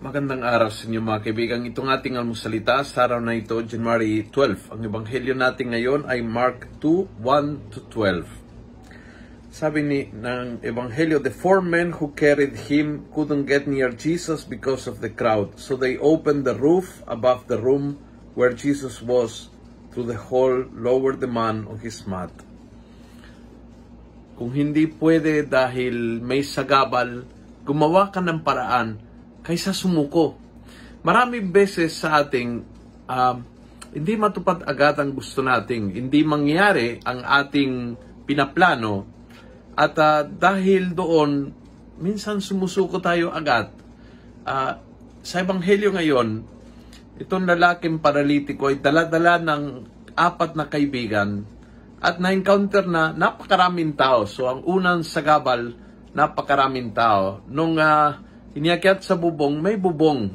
Magandang araw sa inyo mga kaibigan. Itong ating almusalita sa araw na ito, January 12. Ang ebanghelyo natin ngayon ay Mark 2, 1-12. Sabi ng ebanghelyo, the 4 men who carried him couldn't get near Jesus because of the crowd. So they opened the roof above the room where Jesus was. Through the hole, lowered the man on his mat. Kung hindi pwede dahil may sagabal, gumawa ka ng paraan kaysa sumuko. Maraming beses sa ating hindi matupad agad ang gusto nating, hindi mangyari ang ating pinaplano, at dahil doon, minsan sumusuko tayo agad. Sa ebanghelyo ngayon, itong lalaking paralitiko ay dala-dala ng 4 na kaibigan at na-encounter na napakaraming tao. So ang unang sagabal, napakaraming tao. Nung iniakyat sa bubong, may bubong.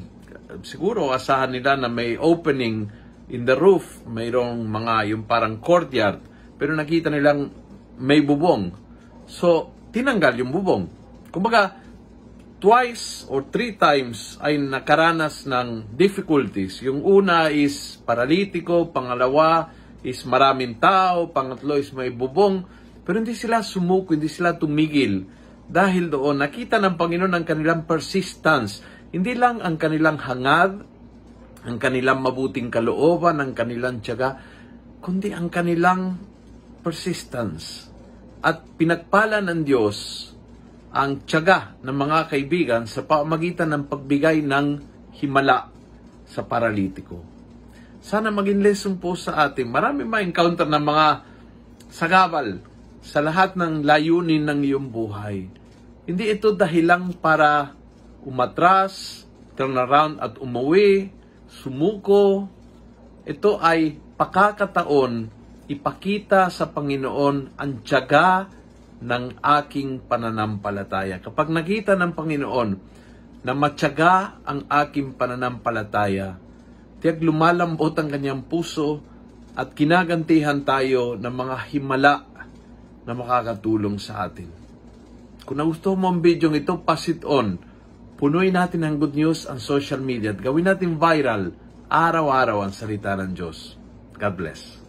Siguro asahan nila na may opening in the roof, mayroong mga yung parang courtyard, pero nakita nilang may bubong. So, tinanggal yung bubong. Kumbaga, twice or 3 times ay nakaranas ng difficulties. Yung una is paralitiko, pangalawa is maraming tao, pangatlo is may bubong, pero hindi sila sumuko, hindi sila tumigil. Dahil doon, nakita ng Panginoon ang kanilang persistence. Hindi lang ang kanilang hangad, ang kanilang mabuting kalooban, ang kanilang tiyaga, kundi ang kanilang persistence. At pinagpala ng Diyos ang tiyaga ng mga kaibigan sa pamamagitan ng pagbigay ng himala sa paralitiko. Sana maging lesson po sa atin. Marami ma-encounter ng mga sagabal sa lahat ng layunin ng iyong buhay. Hindi ito dahilang para umatras, turn around at umuwi, sumuko. Ito ay pakakataon ipakita sa Panginoon ang tiyaga ng aking pananampalataya. Kapag nakita ng Panginoon na matyaga ang aking pananampalataya, tiyak lumalambot ang kanyang puso at kinagantihan tayo ng mga himala na makakatulong sa atin. Kung nagustuhan mo ang video ito, pass it on. Punuin natin ang good news ang social media at gawin natin viral araw-araw ang salita ng Diyos. God bless.